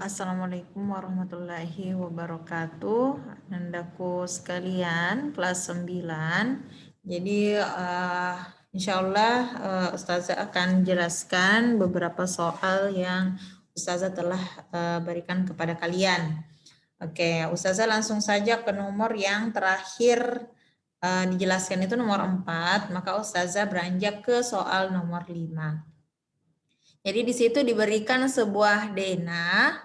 Assalamualaikum warahmatullahi wabarakatuh. Anandaku sekalian, kelas 9. Jadi insya Allah Ustazah akan jelaskan beberapa soal yang Ustazah telah berikan kepada kalian. Oke, Ustazah langsung saja ke nomor yang terakhir dijelaskan itu nomor 4, maka Ustazah beranjak ke soal nomor 5. Jadi di situ diberikan sebuah denah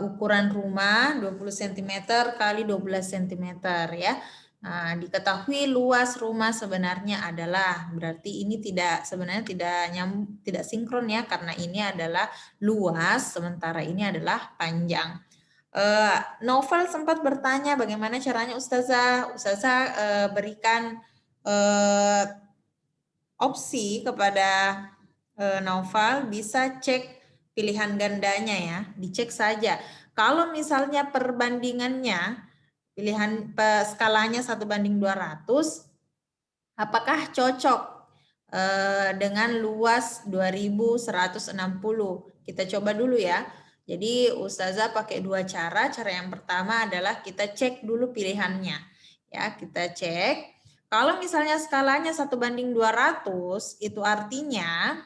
ukuran rumah 20 cm kali 12 cm ya. Nah, diketahui luas rumah sebenarnya adalah, berarti ini sebenarnya tidak sinkron ya, karena ini adalah luas sementara ini adalah panjang. Novel sempat bertanya bagaimana caranya Ustazah berikan opsi kepada Novel, bisa cek pilihan gandanya ya, dicek saja. Kalau misalnya perbandingannya pilihan skalanya 1:200, apakah cocok dengan luas 2160? Kita coba dulu ya. Jadi Ustazah pakai dua cara. Cara yang pertama adalah kita cek dulu pilihannya. Ya, kita cek. Kalau misalnya skalanya 1:200, itu artinya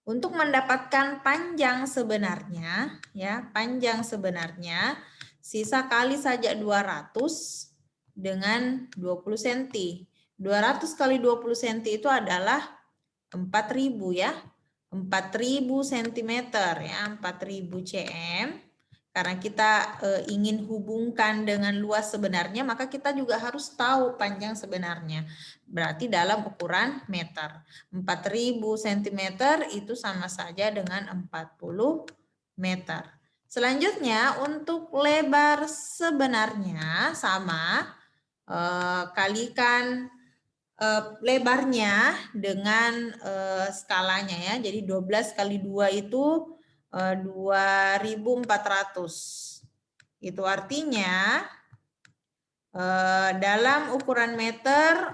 untuk mendapatkan panjang sebenarnya, ya, panjang sebenarnya, sisa kali saja 200 dengan 20 cm. 200 kali 20 cm itu adalah 4.000 ya. 4.000 cm ya, 4.000 cm. Karena kita ingin hubungkan dengan luas sebenarnya, maka kita juga harus tahu panjang sebenarnya. Berarti dalam ukuran meter. 4.000 cm itu sama saja dengan 40 meter. Selanjutnya untuk lebar sebenarnya sama, kalikan lebarnya dengan skalanya ya. Jadi 12 kali 2 itu 2.400. Itu artinya dalam ukuran meter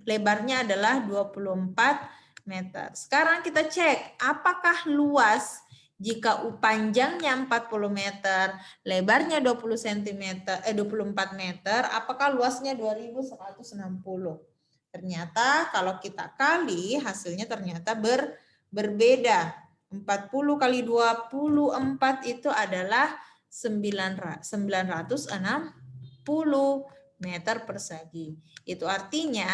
lebarnya adalah 24 meter. Sekarang kita cek apakah luas jika panjangnya 40 meter, lebarnya 20 cm, 24 meter, apakah luasnya 2160? Ternyata kalau kita kali hasilnya ternyata berbeda. 40 kali 24 itu adalah 960 meter persegi. Itu artinya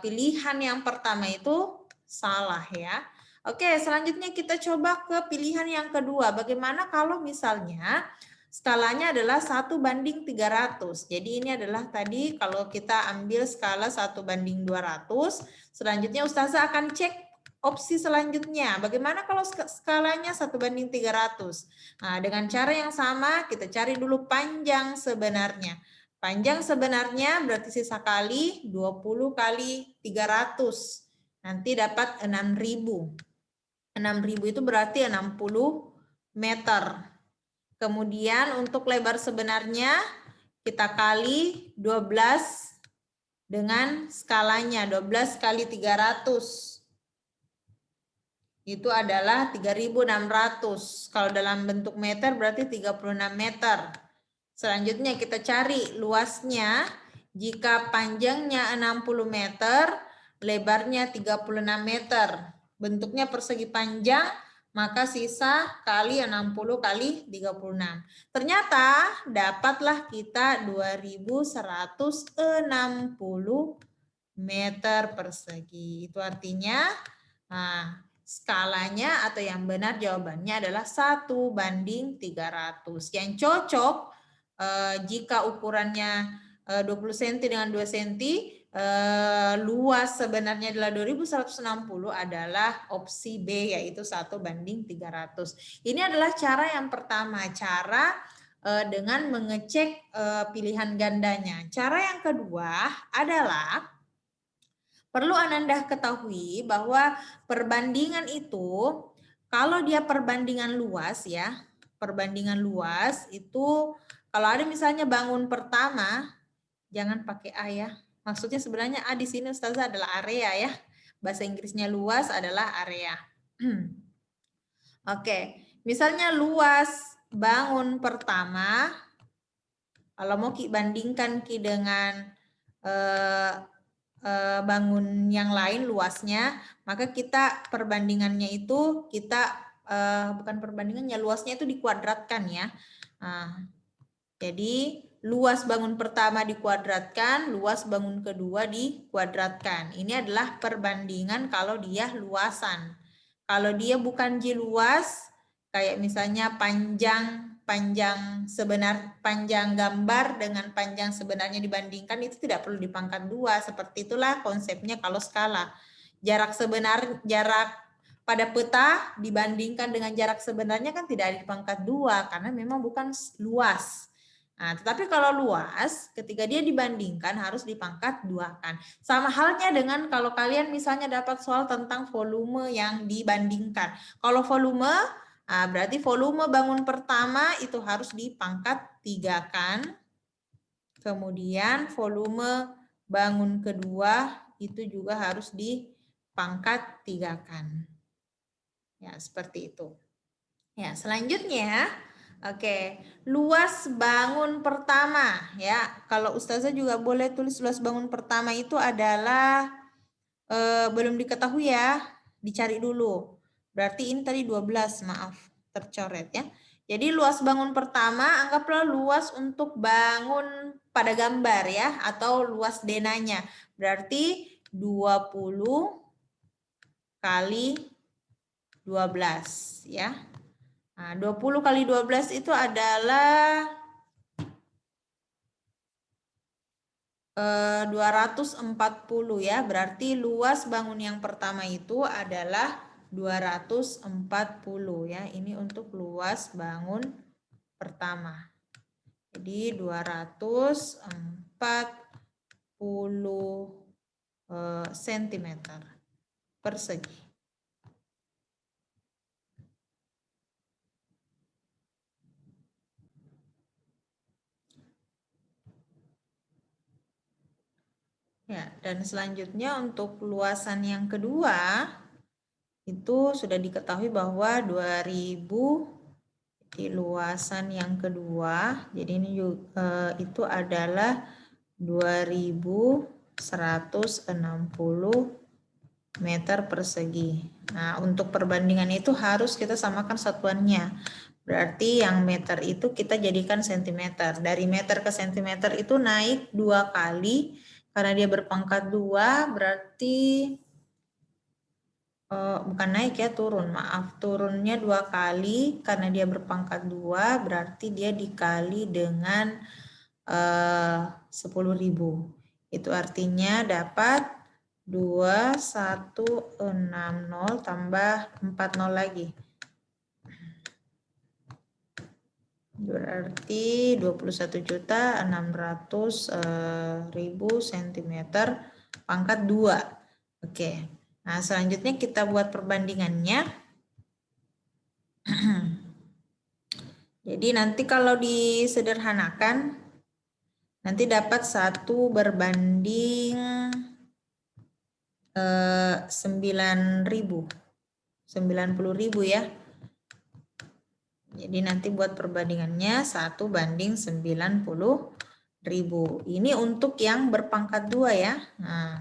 pilihan yang pertama itu salah ya. Oke, selanjutnya kita coba ke pilihan yang kedua. Bagaimana kalau misalnya skalanya adalah 1:300. Jadi ini adalah tadi kalau kita ambil skala 1:200. Selanjutnya Ustazah akan cek opsi selanjutnya. Bagaimana kalau skalanya 1:300? Nah, dengan cara yang sama kita cari dulu panjang sebenarnya. Panjang sebenarnya berarti sisa kali 20 kali 300. Nanti dapat 6.000. 6.000 itu berarti 60 meter. Kemudian untuk lebar sebenarnya kita kali 12 dengan skalanya. 12 kali 300. Itu adalah 3.600. Kalau dalam bentuk meter berarti 36 meter. Selanjutnya kita cari luasnya. Jika panjangnya 60 meter, lebarnya 36 meter. Bentuknya persegi panjang, maka sisa kali 60 kali 36. Ternyata dapatlah kita 2160 meter persegi. Itu artinya skalanya atau yang benar jawabannya adalah 1:300. Yang cocok jika ukurannya 20 cm dengan 2 cm, luas sebenarnya adalah 2160 adalah opsi B, yaitu 1:300. Ini adalah cara yang pertama, cara dengan mengecek pilihan gandanya. Cara yang kedua adalah perlu Ananda ketahui bahwa perbandingan itu, kalau dia perbandingan luas ya, perbandingan luas itu kalau ada misalnya bangun pertama, jangan pakai A ya. Maksudnya sebenarnya A di sini Ustazah adalah area ya. Bahasa Inggrisnya luas adalah area. Oke, misalnya luas bangun pertama, kalau mau Ki bandingkan Ki dengan bangun yang lain luasnya, maka kita perbandingannya itu bukan perbandingannya, luasnya itu dikuadratkan ya. Nah, jadi luas bangun pertama dikuadratkan, luas bangun kedua dikuadratkan. Ini adalah perbandingan kalau dia luasan. Kalau dia bukan J luas, kayak misalnya panjang gambar dengan panjang sebenarnya dibandingkan, itu tidak perlu dipangkat 2. Seperti itulah konsepnya kalau skala. Jarak pada peta dibandingkan dengan jarak sebenarnya kan tidak dipangkat 2 karena memang bukan luas. Nah, tetapi kalau luas, ketika dia dibandingkan harus dipangkat 2 kan. Sama halnya dengan kalau kalian misalnya dapat soal tentang volume yang dibandingkan. Kalau volume, berarti volume bangun pertama itu harus dipangkat 3 kan. Kemudian volume bangun kedua itu juga harus dipangkat 3 kan. Ya, seperti itu. Ya, selanjutnya, oke, luas bangun pertama ya. Kalau Ustazah juga boleh tulis luas bangun pertama itu adalah belum diketahui ya, dicari dulu. Berarti ini tadi 12, maaf, tercoret ya. Jadi luas bangun pertama anggaplah luas untuk bangun pada gambar ya, atau luas denanya. Berarti 20 kali 12 ya. Nah, 20 kali 12 itu adalah 240 ya. Berarti luas bangun yang pertama itu adalah 240 ya. Ini untuk luas bangun pertama. Jadi 240 cm persegi. Ya, dan selanjutnya untuk luasan yang kedua itu sudah diketahui bahwa 2000 di luasan yang kedua. Jadi ini juga, itu adalah 2160 meter persegi. Nah, untuk perbandingan itu harus kita samakan satuannya. Berarti yang meter itu kita jadikan sentimeter. Dari meter ke sentimeter itu naik 2 kali. Karena dia berpangkat 2, berarti bukan naik ya, turun. Maaf, turunnya 2 kali. Karena dia berpangkat 2, berarti dia dikali dengan 10.000. Itu artinya dapat 2160 tambah 40 lagi. Berarti 21.600.000 cm pangkat 2. Oke. Nah, selanjutnya kita buat perbandingannya. Jadi nanti kalau disederhanakan nanti dapat 1 berbanding 9.000. 90.000 ya. Jadi nanti buat perbandingannya 1 banding 90.000. Ini untuk yang berpangkat 2 ya. Nah,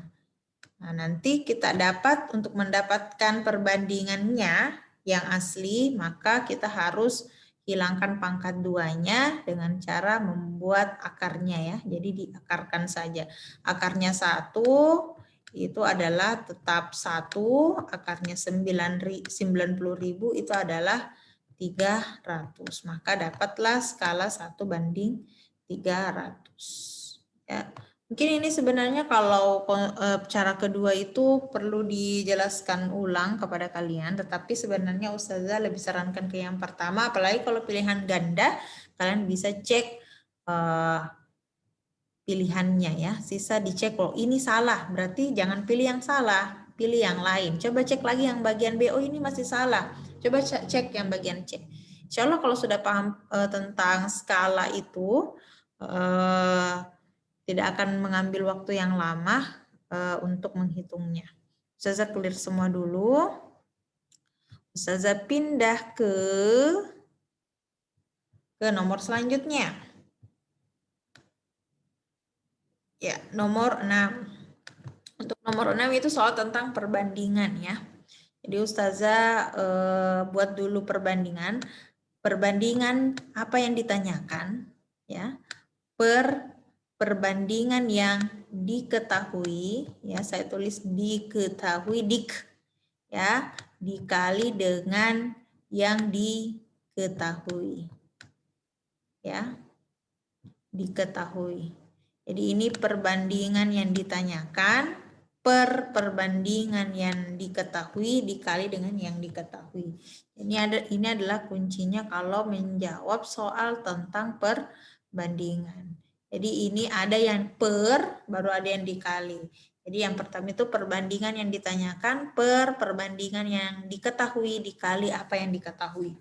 nanti kita dapat untuk mendapatkan perbandingannya yang asli, maka kita harus hilangkan pangkat 2-nya dengan cara membuat akarnya ya. Jadi diakarkan saja. Akarnya 1 itu adalah tetap 1, akarnya 90.000 itu adalah 300. Maka dapatlah skala 1 banding 300. Ya. Mungkin ini sebenarnya kalau cara kedua itu perlu dijelaskan ulang kepada kalian, tetapi sebenarnya Ustazah lebih sarankan ke yang pertama, apalagi kalau pilihan ganda, kalian bisa cek pilihannya ya. Sisa dicek, oh ini salah, berarti jangan pilih yang salah, pilih yang lain. Coba cek lagi yang bagian B, oh ini masih salah. Coba cek yang bagian C. Insya Allah kalau sudah paham tentang skala itu, tidak akan mengambil waktu yang lama untuk menghitungnya. Ustazah clear semua dulu. Ustazah pindah ke nomor selanjutnya. Ya, nomor 6. Untuk nomor 6 itu soal tentang perbandingan ya. Jadi Ustazah buat dulu perbandingan. Perbandingan apa yang ditanyakan ya. Perbandingan yang diketahui ya, saya tulis diketahui dik ya, dikali dengan yang diketahui ya, diketahui. Jadi ini perbandingan yang ditanyakan per perbandingan yang diketahui dikali dengan yang diketahui. Ini adalah kuncinya kalau menjawab soal tentang perbandingan. Jadi ini ada yang per, baru ada yang dikali. Jadi yang pertama itu perbandingan yang ditanyakan per perbandingan yang diketahui dikali apa yang diketahui.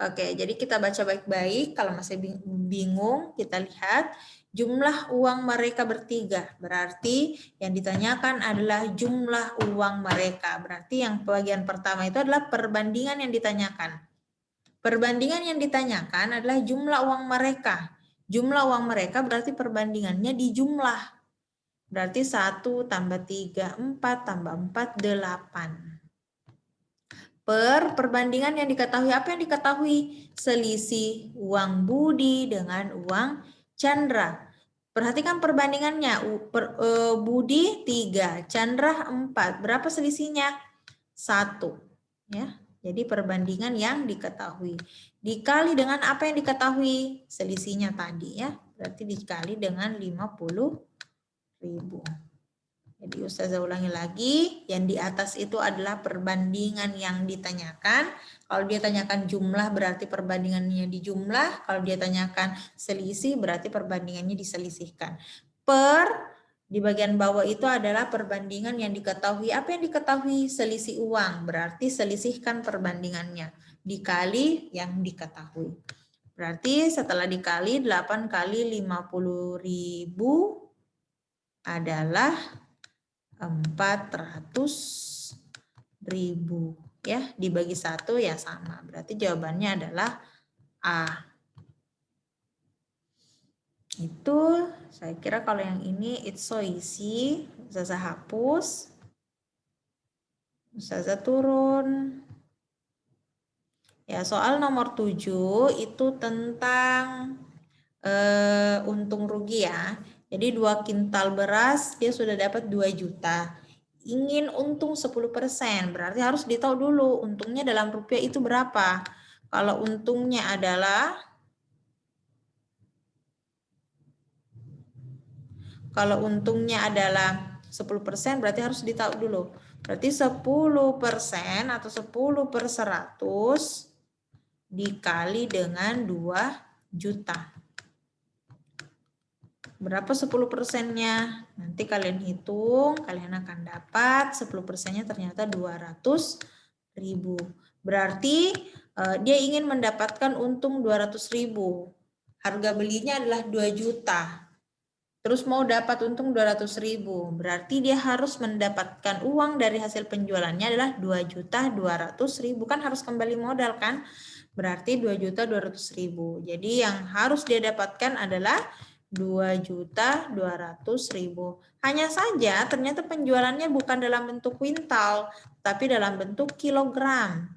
Oke, jadi kita baca baik-baik. Kalau masih bingung, kita lihat jumlah uang mereka bertiga. Berarti yang ditanyakan adalah jumlah uang mereka. Berarti yang bagian pertama itu adalah perbandingan yang ditanyakan. Perbandingan yang ditanyakan adalah jumlah uang mereka. Jumlah uang mereka berarti perbandingannya di jumlah. Berarti 1 tambah 3, 4 tambah 4, 8. Perbandingan yang diketahui, apa yang diketahui? Selisih uang Budi dengan uang Chandra. Perhatikan perbandingannya. Budi 3, Chandra 4. Berapa selisihnya? 1. Ya. Jadi perbandingan yang diketahui. Dikali dengan apa yang diketahui? Selisihnya tadi ya. Berarti dikali dengan 50.000. Jadi Ustazah ulangi lagi, yang di atas itu adalah perbandingan yang ditanyakan. Kalau dia tanyakan jumlah berarti perbandingannya di jumlah. Kalau dia tanyakan selisih berarti perbandingannya diselisihkan. Di bagian bawah itu adalah perbandingan yang diketahui. Apa yang diketahui? Selisih uang. Berarti selisihkan perbandingannya. Dikali yang diketahui. Berarti setelah dikali 8 kali 50.000 adalah 400.000 ya, dibagi 1 ya sama. Berarti jawabannya adalah A. Itu saya kira kalau yang ini it's so easy. Ustazah hapus. Ustazah turun. Ya, soal nomor 7 itu tentang untung rugi ya. Jadi 2 kintal beras dia sudah dapat 2 juta. Ingin untung 10%, berarti harus ditahu dulu untungnya dalam rupiah itu berapa. Kalau untungnya adalah 10% berarti harus ditahu dulu. Berarti 10% atau 10/100 dikali dengan 2 juta. Berapa 10%-nya? Nanti kalian hitung, kalian akan dapat 10%-nya ternyata 200.000. Berarti dia ingin mendapatkan untung 200.000. Harga belinya adalah 2 juta. Terus mau dapat untung 200.000. Berarti dia harus mendapatkan uang dari hasil penjualannya adalah 2.200.000. Kan harus kembali modal kan? Berarti 2.200.000. Jadi yang harus dia dapatkan adalah 2.200.000. Hanya saja ternyata penjualannya bukan dalam bentuk kuintal, tapi dalam bentuk kilogram.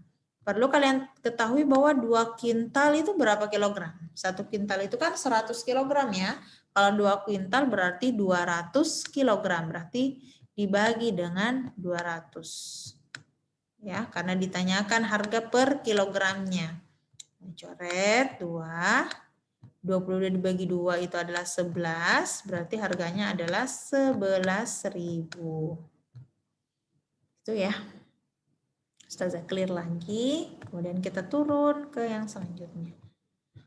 Perlu kalian ketahui bahwa 2 kintal itu berapa kilogram? 1 kintal itu kan 100 kilogram ya. Kalau 2 kintal berarti 200 kilogram. Berarti dibagi dengan 200. Ya, karena ditanyakan harga per kilogramnya. Coret 2. 22 dibagi 2 itu adalah 11, berarti harganya adalah 11.000. Itu ya. Ustazah clear lagi, kemudian kita turun ke yang selanjutnya.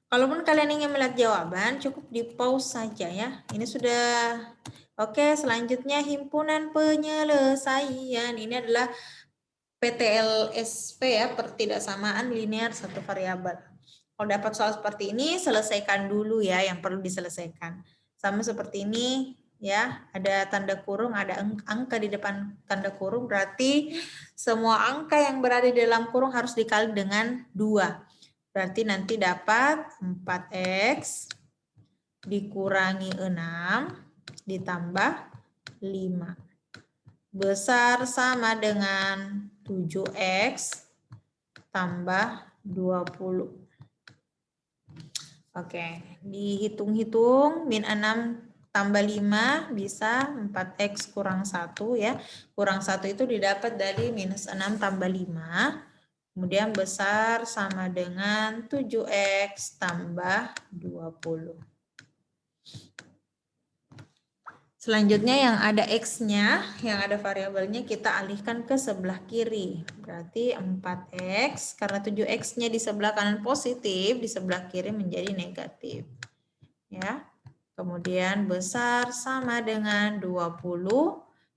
Kalaupun kalian ingin melihat jawaban, cukup di pause saja ya. Ini sudah oke. Selanjutnya himpunan penyelesaian. Ini adalah PTLSP ya, pertidaksamaan linear satu variabel. Kalau dapat soal seperti ini, selesaikan dulu ya yang perlu diselesaikan. Sama seperti ini, ya, ada tanda kurung, ada angka di depan tanda kurung, berarti semua angka yang berada di dalam kurung harus dikali dengan 2. Berarti nanti dapat 4x dikurangi 6 ditambah 5. Besar sama dengan 7x tambah 20. Oke, dihitung-hitung min 6 tambah 5 bisa 4x kurang 1 ya. Kurang 1 itu didapat dari minus 6 tambah 5. Kemudian besar sama dengan 7x tambah 20. Selanjutnya yang ada x-nya, yang ada variabelnya kita alihkan ke sebelah kiri. Berarti 4x, karena 7x-nya di sebelah kanan positif, di sebelah kiri menjadi negatif. Ya. Kemudian besar sama dengan 20.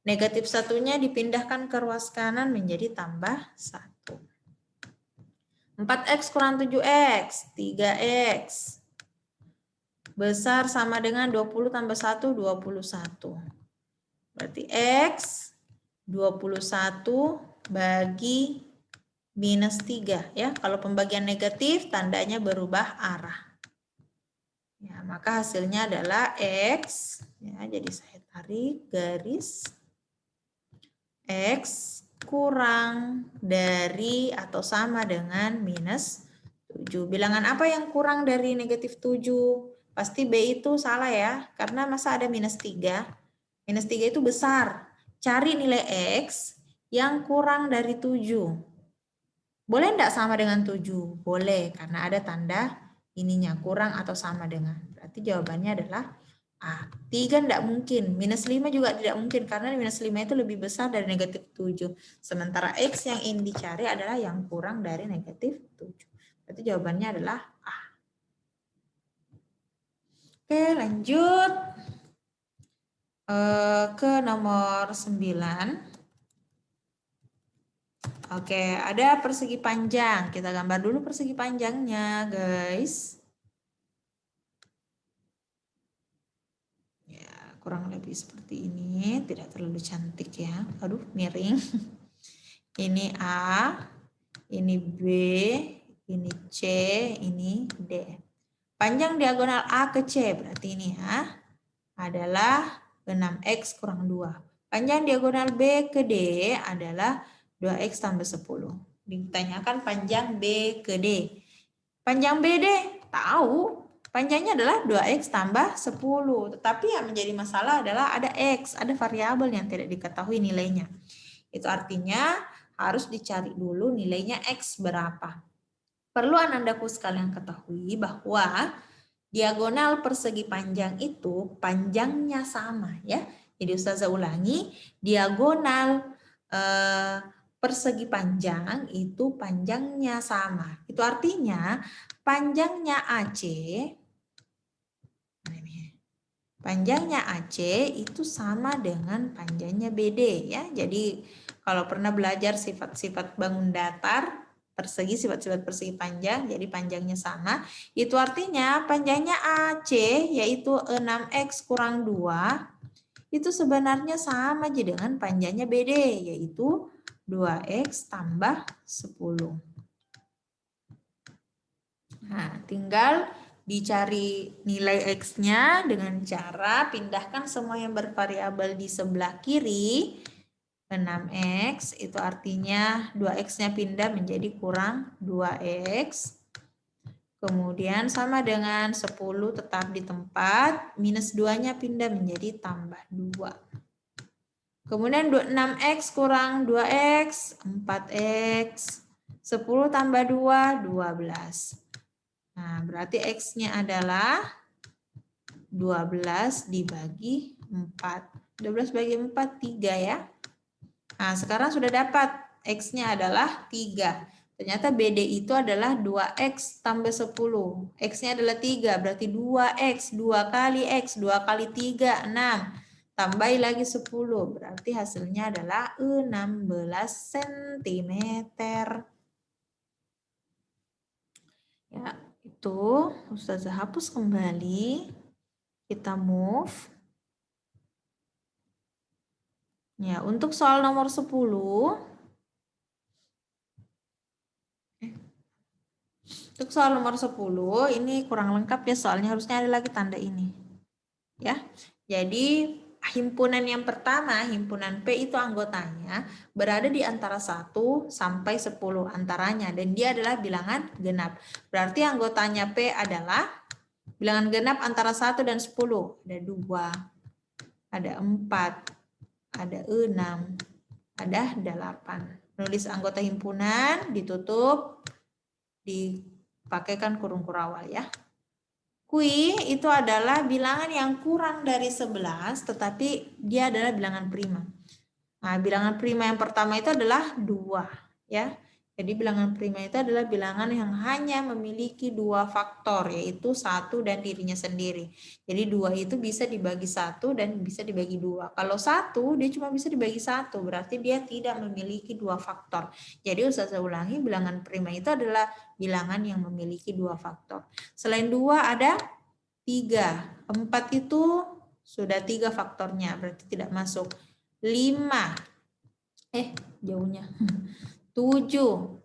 Negatif satunya dipindahkan ke ruas kanan menjadi tambah 1. 4x kurang 7x, 3x. Besar sama dengan 20 tambah 1, 21. Berarti x 21 bagi minus 3. Ya, kalau pembagian negatif tandanya berubah arah. Ya, maka hasilnya adalah x. Ya, jadi saya tarik garis x kurang dari atau sama dengan minus 7. Bilangan apa yang kurang dari negatif 7? Pasti B itu salah ya, karena masa ada minus 3. Minus 3 itu besar. Cari nilai X yang kurang dari 7. Boleh enggak sama dengan 7? Boleh, karena ada tanda ininya, kurang atau sama dengan. Berarti jawabannya adalah A. 3 enggak mungkin. Minus 5 juga tidak mungkin, karena minus 5 itu lebih besar dari negatif 7. Sementara X yang ingin dicari adalah yang kurang dari negatif 7. Berarti jawabannya adalah A. Oke, lanjut ke nomor 9. Oke, ada persegi panjang. Kita gambar dulu persegi panjangnya, guys. Ya, kurang lebih seperti ini. Tidak terlalu cantik ya. Aduh, miring. Ini A, ini B, ini C, ini D. Panjang diagonal A ke C, berarti ini ya, adalah 6x kurang 2. Panjang diagonal B ke D adalah 2x tambah 10. Ditanyakan panjang B ke D. Panjang BD tahu, panjangnya adalah 2x tambah 10. Tetapi yang menjadi masalah adalah ada x, ada variabel yang tidak diketahui nilainya. Itu artinya harus dicari dulu nilainya x berapa. Perlu anandaku sekalian ketahui bahwa diagonal persegi panjang itu panjangnya sama ya. Jadi Ustazah ulangi, diagonal persegi panjang itu panjangnya sama. Itu artinya panjangnya AC itu sama dengan panjangnya BD ya. Jadi kalau pernah belajar sifat-sifat bangun datar persegi, sifat-sifat persegi panjang, jadi panjangnya sama. Itu artinya panjangnya AC yaitu 6x kurang 2 itu sebenarnya sama aja dengan panjangnya BD yaitu 2x tambah 10. Nah, tinggal dicari nilai x-nya dengan cara pindahkan semua yang bervariabel di sebelah kiri. 6x itu artinya 2x-nya pindah menjadi kurang 2x. Kemudian sama dengan 10 tetap di tempat, minus 2-nya pindah menjadi tambah 2. Kemudian 6x kurang 2x, 4x. 10 tambah 2, 12. Nah, berarti x-nya adalah 12 dibagi 4. 12 bagi 4, 3 ya. Nah, sekarang sudah dapat x-nya adalah 3. Ternyata BD itu adalah 2x tambah 10. X-nya adalah 3, berarti 2x, 2 kali x, 2 kali 3, 6. Tambahi lagi 10, berarti hasilnya adalah 16 cm. Ya, itu Ustazah hapus kembali. Kita move. Ya, untuk soal nomor 10, untuk soal nomor 10 ini kurang lengkap ya, soalnya harusnya ada lagi tanda ini. Ya. Jadi himpunan yang pertama, himpunan P itu anggotanya berada di antara 1 sampai 10 antaranya dan dia adalah bilangan genap. Berarti anggotanya P adalah bilangan genap antara 1 dan 10. Ada 2, ada 4, ada 6, ada 8. Nulis anggota himpunan, ditutup, dipakaikan kurung kurawal ya. Kui itu adalah bilangan yang kurang dari 11, tetapi dia adalah bilangan prima. Nah, bilangan prima yang pertama itu adalah 2. Ya. Jadi bilangan prima itu adalah bilangan yang hanya memiliki 2 faktor, yaitu 1 dan dirinya sendiri. Jadi 2 itu bisa dibagi 1 dan bisa dibagi 2. Kalau 1 dia cuma bisa dibagi 1, berarti dia tidak memiliki 2 faktor. Jadi Ustazah ulangi, bilangan prima itu adalah bilangan yang memiliki 2 faktor. Selain 2 ada 3. 4 itu sudah 3 faktornya, berarti tidak masuk. 5. Jauhnya. 7, 9,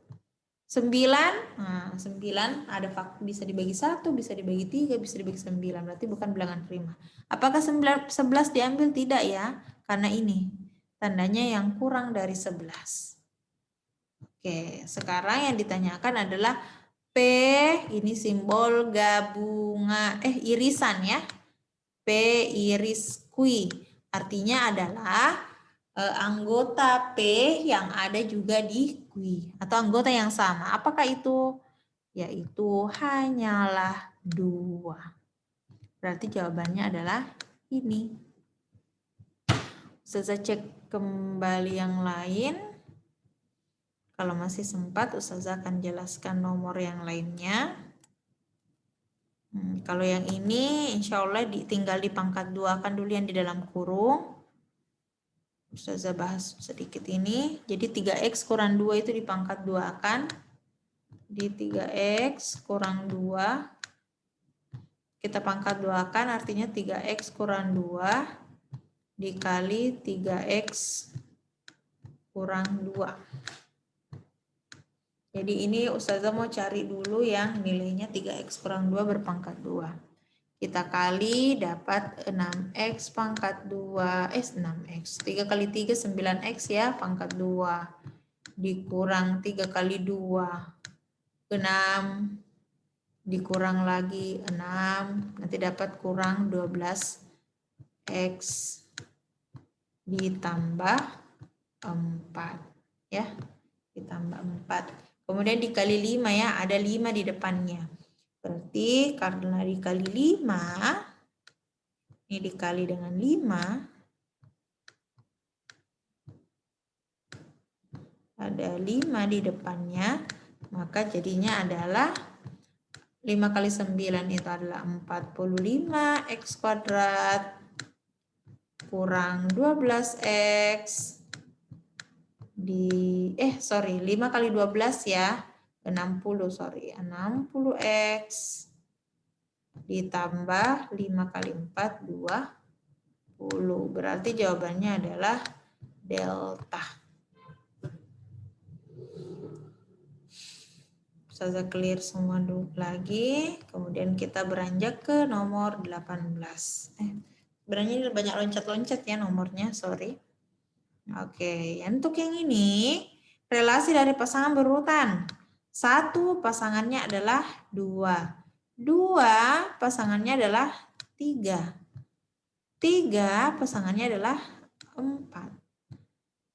nah 9 ada bisa dibagi 1, bisa dibagi 3, bisa dibagi 9, berarti bukan bilangan prima. Apakah 11 diambil? Tidak ya, karena ini tandanya yang kurang dari 11. Oke, sekarang yang ditanyakan adalah P, ini simbol gabungan, irisan ya. P iris kui, artinya adalah anggota P yang ada juga di kui atau anggota yang sama. Apakah itu? Yaitu hanyalah 2. Berarti jawabannya adalah ini. Ustazah cek kembali yang lain. Kalau masih sempat, Ustazah akan jelaskan nomor yang lainnya. Kalau yang ini insya Allah tinggal dipangkat 2 kan dulu yang di dalam kurung. Ustazah bahas sedikit ini. Jadi 3x kurang 2 itu dipangkat 2 akan. Di 3x kurang 2. Kita pangkat 2 akan artinya 3x kurang 2 dikali 3x kurang 2. Jadi ini Ustazah mau cari dulu yang nilainya 3x kurang 2 berpangkat 2. Kita kali dapat 6x pangkat 2, 6x. 3 kali 3, 9x ya, pangkat 2. Dikurang 3 kali 2, 6. Dikurang lagi 6, nanti dapat kurang 12x. Ditambah 4. Ya, ditambah 4. Kemudian dikali 5 ya, ada 5 di depannya. Berarti karena dikali 5, ini dikali dengan 5, ada 5 di depannya, maka jadinya adalah 5 kali 9 itu adalah 45x kuadrat kurang 12x 5 kali 12 ya, 60x ditambah 5 kali 4, 20. Berarti jawabannya adalah delta. Ustazah clear semua dulu lagi. Kemudian kita beranjak ke nomor 18. Sebenarnya banyak loncat-loncat ya nomornya, sorry. Oke, untuk yang ini relasi dari pasangan berurutan. 1 pasangannya adalah 2. 2 pasangannya adalah 3. 3 pasangannya adalah 4.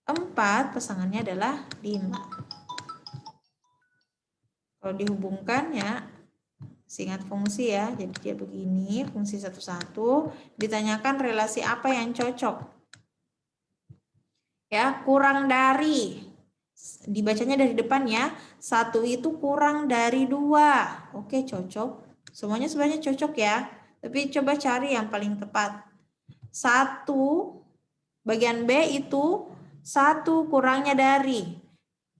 4 pasangannya adalah 5. Kalau dihubungkan ya, ingat fungsi ya, jadi dia begini, fungsi satu-satu. Ditanyakan relasi apa yang cocok. Ya, kurang dari, dibacanya dari depan ya, 1 itu kurang dari 2. Oke, cocok. Semuanya sebenarnya cocok ya, tapi coba cari yang paling tepat. 1 bagian B itu 1 kurangnya dari.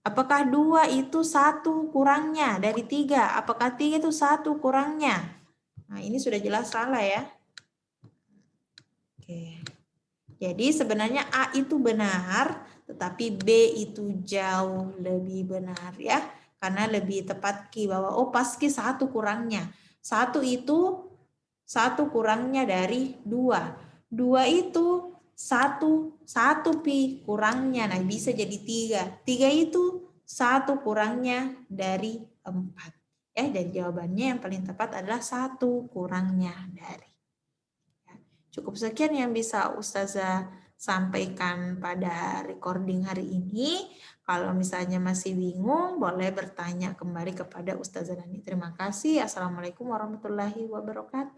Apakah 2 itu 1 kurangnya dari 3? Apakah 3 itu 1 kurangnya? Nah, ini sudah jelas salah ya. Oke. Jadi sebenarnya A itu benar, tetapi B itu jauh lebih benar ya. Karena lebih tepat Ki bahwa oh pas Ki 1 kurangnya. 1 itu 1 kurangnya dari 2. 2 itu 1 pi kurangnya. Nah bisa jadi 3. 3 itu 1 kurangnya dari 4. Ya, dan jawabannya yang paling tepat adalah 1 kurangnya dari. Cukup sekian yang bisa Ustazah sampaikan pada recording hari ini. Kalau misalnya masih bingung, boleh bertanya kembali kepada Ustazah Nani. Terima kasih. Assalamualaikum warahmatullahi wabarakatuh.